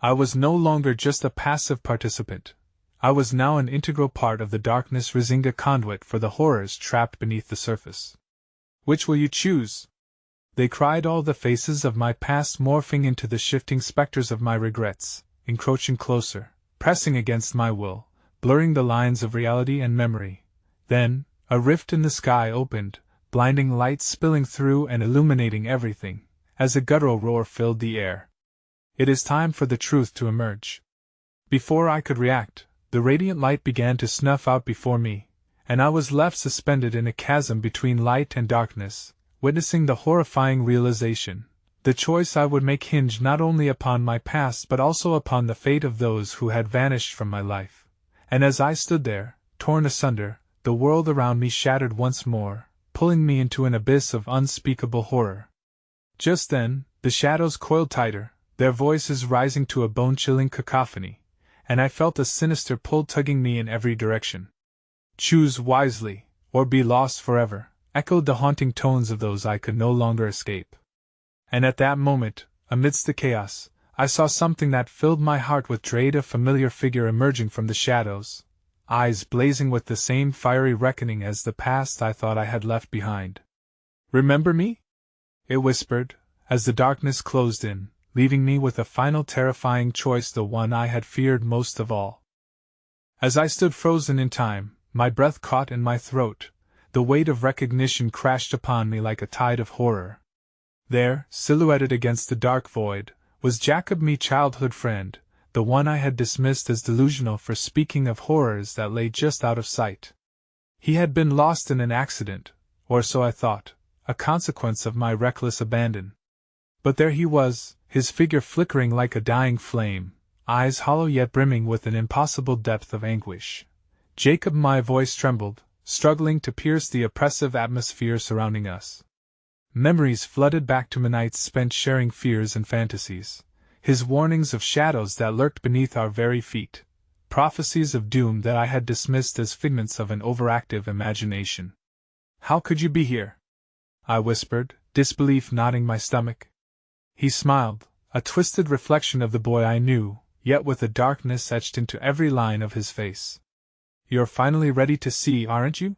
I was no longer just a passive participant. I was now an integral part of the darkness, rising a conduit for the horrors trapped beneath the surface. Which will you choose? They cried, all the faces of my past morphing into the shifting specters of my regrets, encroaching closer, pressing against my will, blurring the lines of reality and memory. Then, a rift in the sky opened, blinding light spilling through and illuminating everything, as a guttural roar filled the air. It is time for the truth to emerge. Before I could react, the radiant light began to snuff out before me, and I was left suspended in a chasm between light and darkness, witnessing the horrifying realization. The choice I would make hinged not only upon my past but also upon the fate of those who had vanished from my life. And as I stood there, torn asunder, the world around me shattered once more, pulling me into an abyss of unspeakable horror. Just then, the shadows coiled tighter, their voices rising to a bone-chilling cacophony, and I felt a sinister pull tugging me in every direction. Choose wisely, or be lost forever, echoed the haunting tones of those I could no longer escape. And at that moment, amidst the chaos, I saw something that filled my heart with dread, a familiar figure emerging from the shadows, eyes blazing with the same fiery reckoning as the past I thought I had left behind. Remember me? It whispered, as the darkness closed in, leaving me with a final terrifying choice, the one I had feared most of all. As I stood frozen in time, my breath caught in my throat, the weight of recognition crashed upon me like a tide of horror. There, silhouetted against the dark void, was Jacob, my childhood friend, the one I had dismissed as delusional for speaking of horrors that lay just out of sight. He had been lost in an accident, or so I thought, a consequence of my reckless abandon. But there he was, his figure flickering like a dying flame, eyes hollow yet brimming with an impossible depth of anguish. Jacob, my voice trembled, struggling to pierce the oppressive atmosphere surrounding us. Memories flooded back to nights spent sharing fears and fantasies, his warnings of shadows that lurked beneath our very feet, prophecies of doom that I had dismissed as figments of an overactive imagination. How could you be here? I whispered, disbelief knotting my stomach. He smiled, a twisted reflection of the boy I knew, yet with a darkness etched into every line of his face. You're finally ready to see, aren't you?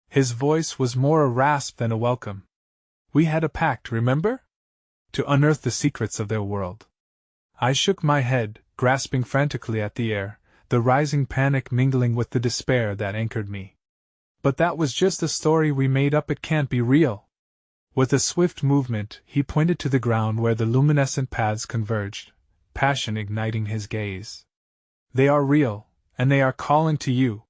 His voice was more a rasp than a welcome. We had a pact, remember? To unearth the secrets of their world. I shook my head, grasping frantically at the air, the rising panic mingling with the despair that anchored me. But that was just a story we made up, it can't be real. With a swift movement, he pointed to the ground where the luminescent paths converged, passion igniting his gaze. They are real, and they are calling to you.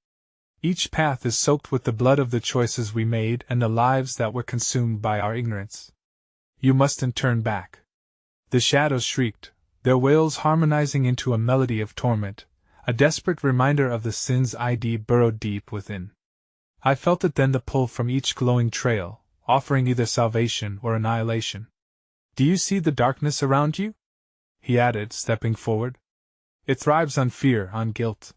Each path is soaked with the blood of the choices we made and the lives that were consumed by our ignorance. You mustn't turn back. The shadows shrieked, their wails harmonizing into a melody of torment, a desperate reminder of the sin's ID burrowed deep within. I felt it then, the pull from each glowing trail, offering either salvation or annihilation. Do you see the darkness around you? He added, stepping forward. It thrives on fear, on guilt.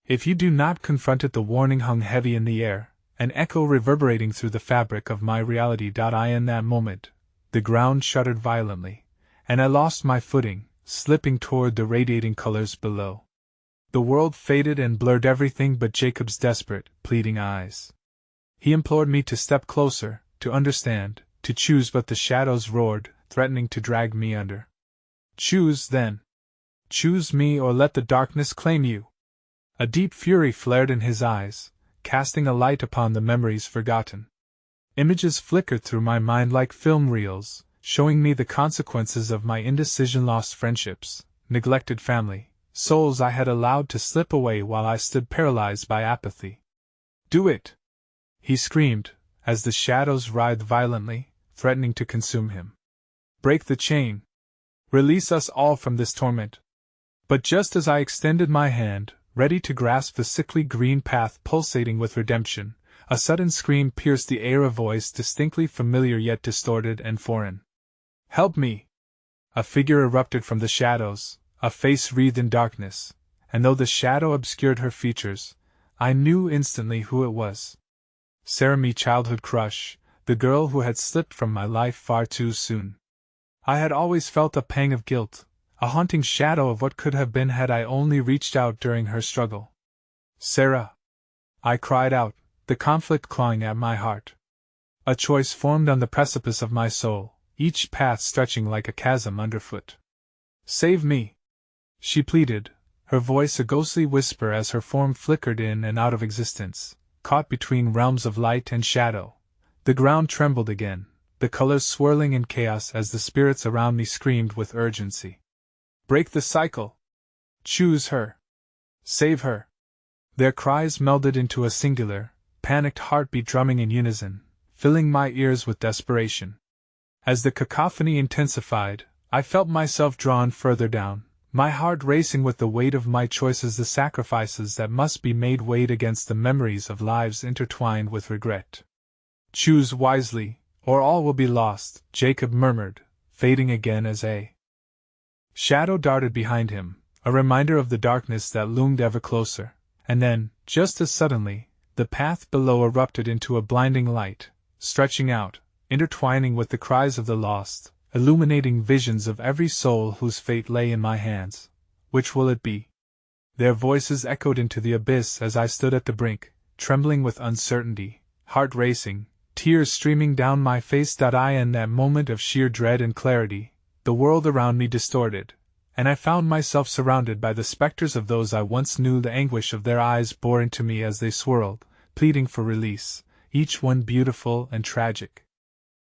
If you do not confront it, the warning hung heavy in the air, an echo reverberating through the fabric of my reality. In that moment, the ground shuddered violently, and I lost my footing, slipping toward the radiating colors below. The world faded and blurred everything but Jacob's desperate, pleading eyes. He implored me to step closer, to understand, to choose, but the shadows roared, threatening to drag me under. Choose, then. Choose me, or let the darkness claim you. A deep fury flared in his eyes, casting a light upon the memories forgotten. Images flickered through my mind like film reels, showing me the consequences of my indecision: lost friendships, neglected family, souls I had allowed to slip away while I stood paralyzed by apathy. Do it! He screamed, as the shadows writhed violently, threatening to consume him. Break the chain! Release us all from this torment! But just as I extended my hand, ready to grasp the sickly green path pulsating with redemption, a sudden scream pierced the air, a voice distinctly familiar yet distorted and foreign. Help me! A figure erupted from the shadows, a face wreathed in darkness, and though the shadow obscured her features, I knew instantly who it was. Sarah, my childhood crush, the girl who had slipped from my life far too soon. I had always felt a pang of guilt, a haunting shadow of what could have been had I only reached out during her struggle. Sarah! I cried out, the conflict clawing at my heart. A choice formed on the precipice of my soul, each path stretching like a chasm underfoot. Save me! She pleaded, her voice a ghostly whisper as her form flickered in and out of existence, caught between realms of light and shadow. The ground trembled again, the colors swirling in chaos as the spirits around me screamed with urgency. Break the cycle! Choose her! Save her! Their cries melded into a singular, panicked heartbeat drumming in unison, filling my ears with desperation. As the cacophony intensified, I felt myself drawn further down, my heart racing with the weight of my choices, the sacrifices that must be made weighed against the memories of lives intertwined with regret. Choose wisely, or all will be lost, Jacob murmured, fading again as a shadow darted behind him, a reminder of the darkness that loomed ever closer, and then, just as suddenly, the path below erupted into a blinding light, stretching out, intertwining with the cries of the lost, illuminating visions of every soul whose fate lay in my hands. Which will it be? Their voices echoed into the abyss as I stood at the brink, trembling with uncertainty, heart racing, tears streaming down my face. In that moment of sheer dread and clarity, the world around me distorted, and I found myself surrounded by the specters of those I once knew. The anguish of their eyes bore into me as they swirled, pleading for release, each one beautiful and tragic.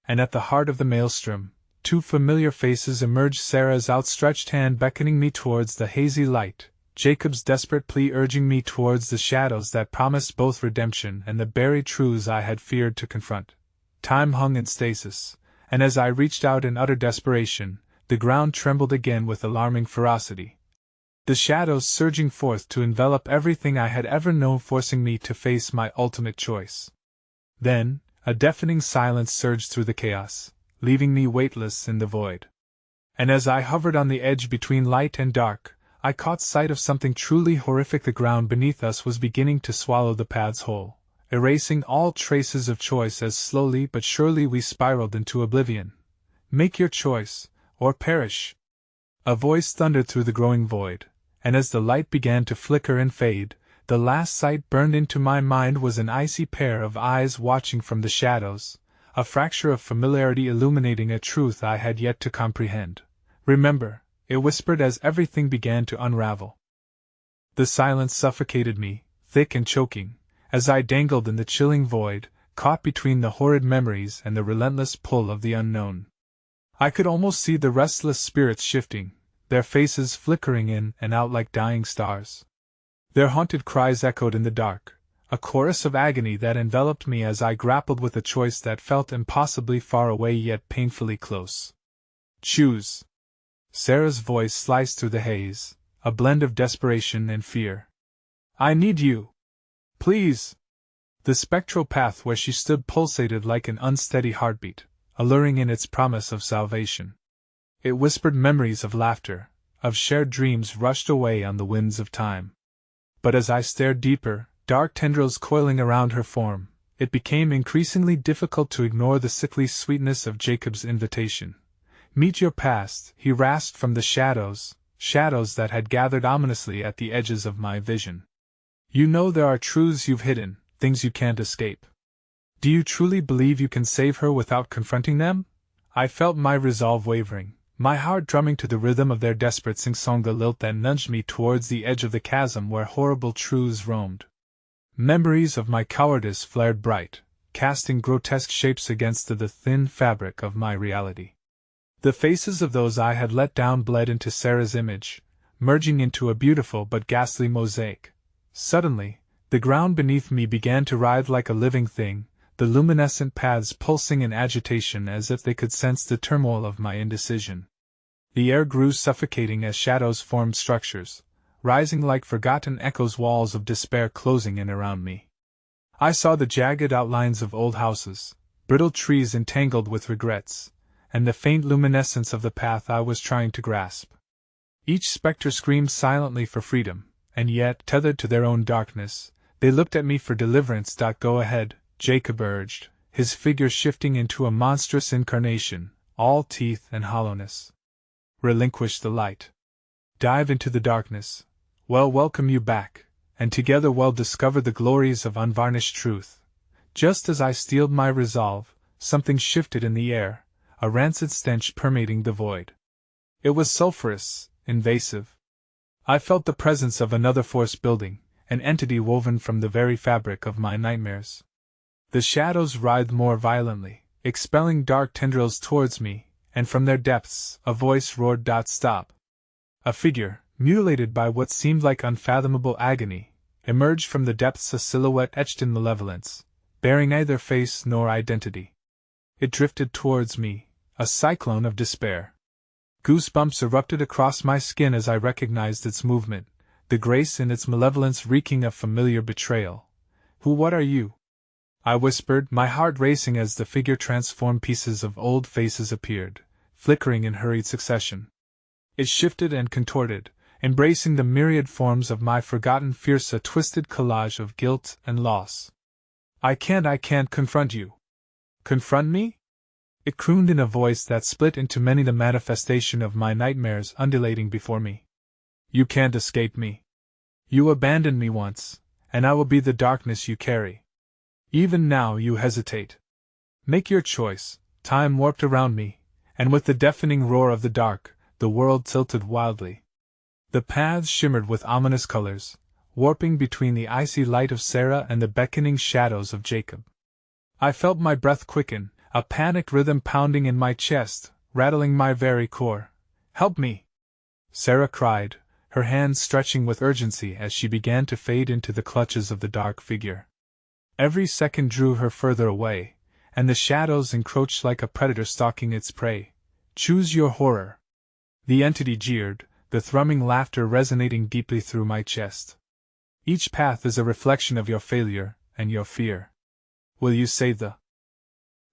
And at the heart of the maelstrom, two familiar faces emerged, Sarah's outstretched hand beckoning me towards the hazy light, Jacob's desperate plea urging me towards the shadows that promised both redemption and the buried truths I had feared to confront. Time hung in stasis, and as I reached out in utter desperation, the ground trembled again with alarming ferocity, the shadows surging forth to envelop everything I had ever known, forcing me to face my ultimate choice. Then, a deafening silence surged through the chaos, leaving me weightless in the void. And as I hovered on the edge between light and dark, I caught sight of something truly horrific. The ground beneath us was beginning to swallow the paths whole, erasing all traces of choice as slowly but surely we spiraled into oblivion. Make your choice, or perish! A voice thundered through the growing void, and as the light began to flicker and fade, the last sight burned into my mind was an icy pair of eyes watching from the shadows, a fracture of familiarity illuminating a truth I had yet to comprehend. Remember, it whispered as everything began to unravel. The silence suffocated me, thick and choking, as I dangled in the chilling void, caught between the horrid memories and the relentless pull of the unknown. I could almost see the restless spirits shifting, their faces flickering in and out like dying stars. Their haunted cries echoed in the dark, a chorus of agony that enveloped me as I grappled with a choice that felt impossibly far away yet painfully close. Choose. Sarah's voice sliced through the haze, a blend of desperation and fear. I need you. Please. The spectral path where she stood pulsated like an unsteady heartbeat, alluring in its promise of salvation. It whispered memories of laughter, of shared dreams rushed away on the winds of time. But as I stared deeper, dark tendrils coiling around her form, it became increasingly difficult to ignore the sickly sweetness of Jacob's invitation. Meet your past, he rasped from the shadows that had gathered ominously at the edges of my vision. You know there are truths you've hidden, things you can't escape. Do you truly believe you can save her without confronting them? I felt my resolve wavering, my heart drumming to the rhythm of their desperate sing-song, the lilt that nudged me towards the edge of the chasm where horrible truths roamed. Memories of my cowardice flared bright, casting grotesque shapes against the thin fabric of my reality. The faces of those I had let down bled into Sarah's image, merging into a beautiful but ghastly mosaic. Suddenly, the ground beneath me began to writhe like a living thing, the luminescent paths pulsing in agitation as if they could sense the turmoil of my indecision. The air grew suffocating as shadows formed structures, rising like forgotten echoes, walls of despair closing in around me. I saw the jagged outlines of old houses, brittle trees entangled with regrets, and the faint luminescence of the path I was trying to grasp. Each spectre screamed silently for freedom, and yet, tethered to their own darkness, they looked at me for deliverance. Go ahead, Jacob urged, his figure shifting into a monstrous incarnation, all teeth and hollowness. Relinquish the light. Dive into the darkness. We'll welcome you back, and together we'll discover the glories of unvarnished truth. Just as I steeled my resolve, something shifted in the air, a rancid stench permeating the void. It was sulphurous, invasive. I felt the presence of another force building, an entity woven from the very fabric of my nightmares. The shadows writhed more violently, expelling dark tendrils towards me, and from their depths, a voice roared, "Stop!" A figure, mutilated by what seemed like unfathomable agony, emerged from the depths, a silhouette etched in malevolence, bearing neither face nor identity. It drifted towards me, a cyclone of despair. Goosebumps erupted across my skin as I recognized its movement, the grace in its malevolence reeking of familiar betrayal. What are you?" I whispered, my heart racing as the figure transformed. Pieces of old faces appeared, flickering in hurried succession. It shifted and contorted, embracing the myriad forms of my forgotten fears, a twisted collage of guilt and loss. I can't confront you." "Confront me?" It crooned in a voice that split into many, the manifestation of my nightmares undulating before me. "You can't escape me. You abandoned me once, and I will be the darkness you carry. Even now you hesitate. Make your choice." Time warped around me, and with the deafening roar of the dark, the world tilted wildly. The paths shimmered with ominous colors, warping between the icy light of Sarah and the beckoning shadows of Jacob. I felt my breath quicken, a panicked rhythm pounding in my chest, rattling my very core. "Help me!" Sarah cried, her hands stretching with urgency as she began to fade into the clutches of the dark figure. Every second drew her further away, and the shadows encroached like a predator stalking its prey. "Choose your horror!" The entity jeered, the thrumming laughter resonating deeply through my chest. "Each path is a reflection of your failure and your fear. Will you save the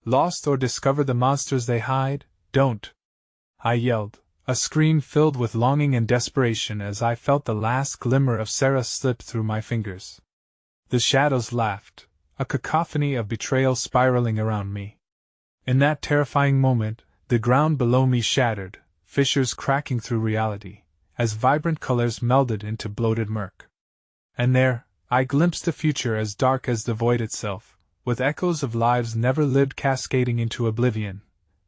lost or discover the monsters they hide? Don't!" I yelled, a scream filled with longing and desperation as I felt the last glimmer of Sarah slip through my fingers. The shadows laughed, a cacophony of betrayal spiraling around me. In that terrifying moment, the ground below me shattered, fissures cracking through reality, as vibrant colors melded into bloated murk. And there, I glimpsed a future as dark as the void itself, with echoes of lives never lived cascading into oblivion.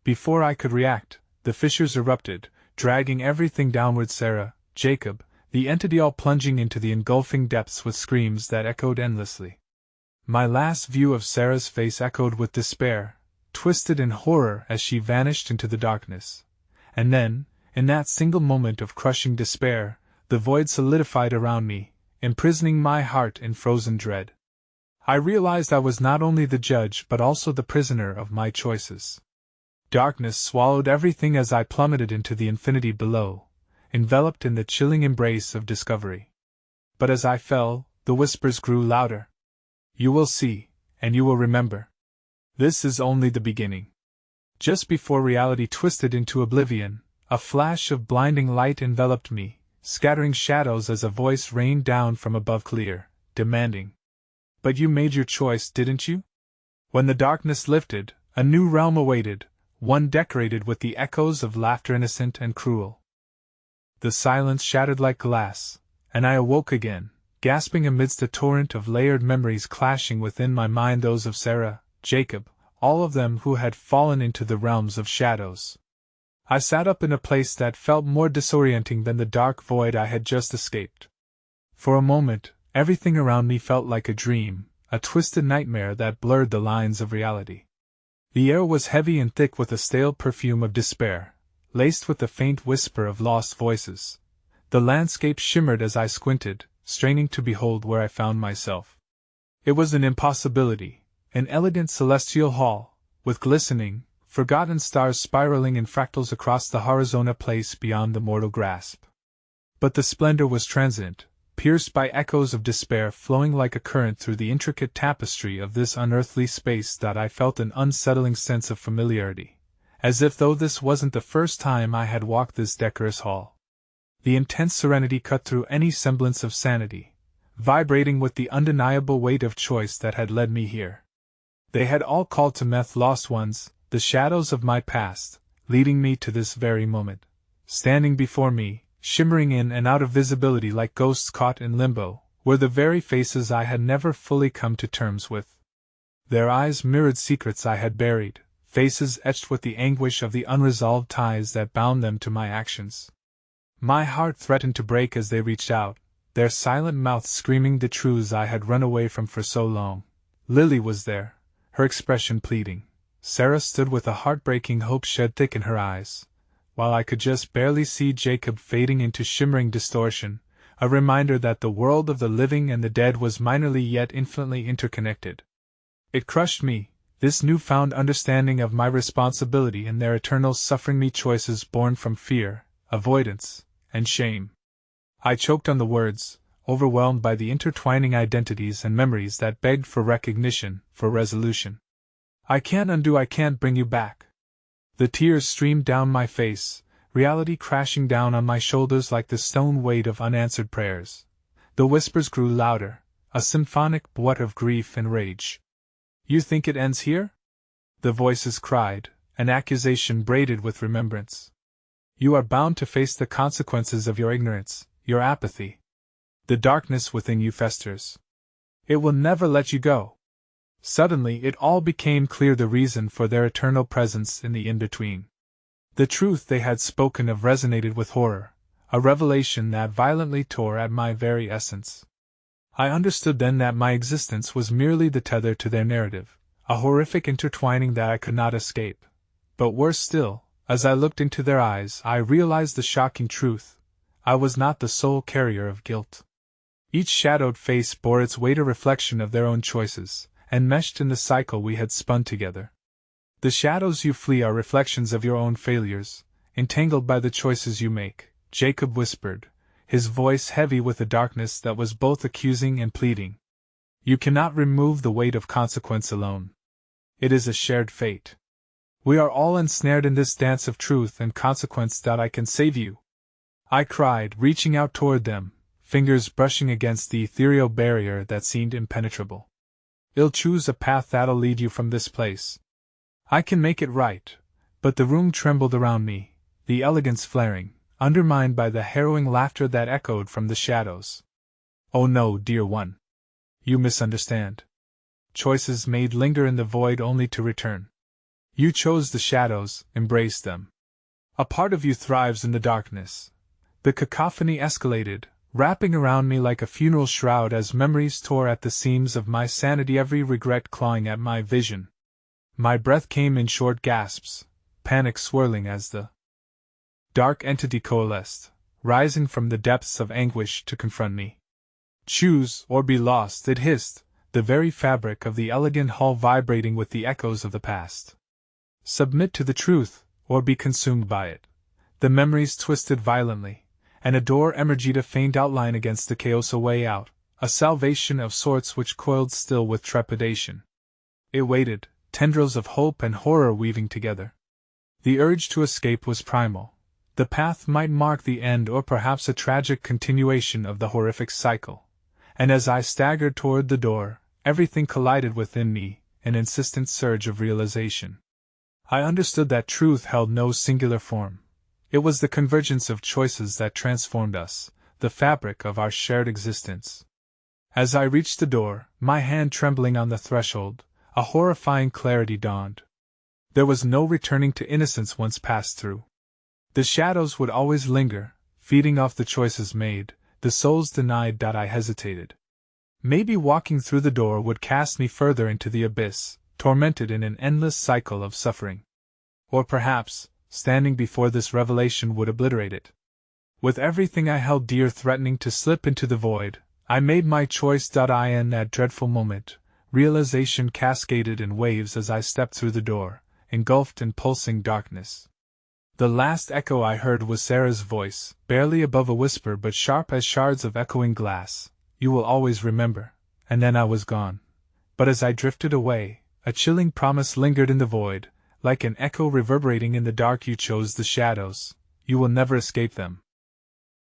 Before I could react, the fissures erupted, dragging everything downward: Sarah, Jacob, the entity, all plunging into the engulfing depths with screams that echoed endlessly. My last view of Sarah's face echoed with despair, twisted in horror as she vanished into the darkness. And then, in that single moment of crushing despair, the void solidified around me, imprisoning my heart in frozen dread. I realized I was not only the judge but also the prisoner of my choices. Darkness swallowed everything as I plummeted into the infinity below, enveloped in the chilling embrace of discovery. But as I fell, the whispers grew louder. You will see, and you will remember. This is only the beginning. Just before reality twisted into oblivion, a flash of blinding light enveloped me, scattering shadows as a voice rained down from above clear, demanding, "But you made your choice, didn't you?" When the darkness lifted, a new realm awaited, one decorated with the echoes of laughter innocent and cruel. The silence shattered like glass, and I awoke again, gasping amidst a torrent of layered memories clashing within my mind, those of Sarah, Jacob, all of them who had fallen into the realms of shadows. I sat up in a place that felt more disorienting than the dark void I had just escaped. For a moment, everything around me felt like a dream, a twisted nightmare that blurred the lines of reality. The air was heavy and thick with a stale perfume of despair, laced with the faint whisper of lost voices. The landscape shimmered as I squinted, straining to behold where I found myself. It was an impossibility, an elegant celestial hall, with glistening, forgotten stars spiraling in fractals across the horizon, a place beyond the mortal grasp. But the splendor was transient, pierced by echoes of despair flowing like a current through the intricate tapestry of this unearthly space. That I felt an unsettling sense of familiarity, as if though this wasn't the first time I had walked this decorous hall. The intense serenity cut through any semblance of sanity, vibrating with the undeniable weight of choice that had led me here. They had all called to Meth lost ones, the shadows of my past, leading me to this very moment. Standing before me, shimmering in and out of visibility like ghosts caught in limbo, were the very faces I had never fully come to terms with. Their eyes mirrored secrets I had buried, faces etched with the anguish of the unresolved ties that bound them to my actions. My heart threatened to break as they reached out, their silent mouths screaming the truths I had run away from for so long. Lily was there, her expression pleading. Sarah stood with a heartbreaking hope shed thick in her eyes, while I could just barely see Jacob fading into shimmering distortion, a reminder that the world of the living and the dead was minorly yet infinitely interconnected. It crushed me, this newfound understanding of my responsibility and their eternal suffering, me choices born from fear, avoidance, and shame. I choked on the words, overwhelmed by the intertwining identities and memories that begged for recognition, for resolution. I can't undo, I can't bring you back. The tears streamed down my face, reality crashing down on my shoulders like the stone weight of unanswered prayers. The whispers grew louder, a symphonic duet of grief and rage. You think it ends here? The voices cried, an accusation braided with remembrance. You are bound to face the consequences of your ignorance, your apathy. The darkness within you festers. It will never let you go. Suddenly it all became clear, the reason for their eternal presence in the in-between. The truth they had spoken of resonated with horror, a revelation that violently tore at my very essence. I understood then that my existence was merely the tether to their narrative, a horrific intertwining that I could not escape. But worse still, as I looked into their eyes, I realized the shocking truth. I was not the sole carrier of guilt. Each shadowed face bore its weight, a reflection of their own choices, enmeshed in the cycle we had spun together. The shadows you flee are reflections of your own failures, entangled by the choices you make, Jacob whispered, his voice heavy with a darkness that was both accusing and pleading. You cannot remove the weight of consequence alone. It is a shared fate. We are all ensnared in this dance of truth and consequence. That I can save you, I cried, reaching out toward them, fingers brushing against the ethereal barrier that seemed impenetrable. I'll choose a path that'll lead you from this place. I can make it right. But the room trembled around me, the elegance flaring, undermined by the harrowing laughter that echoed from the shadows. Oh no, dear one. You misunderstand. Choices made linger in the void only to return. You chose the shadows, embraced them. A part of you thrives in the darkness. The cacophony escalated, wrapping around me like a funeral shroud as memories tore at the seams of my sanity, every regret clawing at my vision. My breath came in short gasps, panic swirling as the dark entity coalesced, rising from the depths of anguish to confront me. Choose or be lost, it hissed, the very fabric of the elegant hall vibrating with the echoes of the past. Submit to the truth, or be consumed by it. The memories twisted violently, and a door emerged, a faint outline against the chaos, a way out, a salvation of sorts which coiled still with trepidation. It waited, tendrils of hope and horror weaving together. The urge to escape was primal. The path might mark the end or perhaps a tragic continuation of the horrific cycle. And as I staggered toward the door, everything collided within me, an insistent surge of realization. I understood that truth held no singular form. It was the convergence of choices that transformed us, the fabric of our shared existence. As I reached the door, my hand trembling on the threshold, a horrifying clarity dawned. There was no returning to innocence once passed through. The shadows would always linger, feeding off the choices made, the souls denied. I hesitated. Maybe walking through the door would cast me further into the abyss, tormented in an endless cycle of suffering. Or perhaps, standing before this revelation would obliterate it. With everything I held dear threatening to slip into the void, I made my choice. In that dreadful moment, realization cascaded in waves as I stepped through the door, engulfed in pulsing darkness. The last echo I heard was Sarah's voice, barely above a whisper but sharp as shards of echoing glass. You will always remember. And then I was gone. But as I drifted away, a chilling promise lingered in the void, like an echo reverberating in the dark. You chose the shadows. You will never escape them.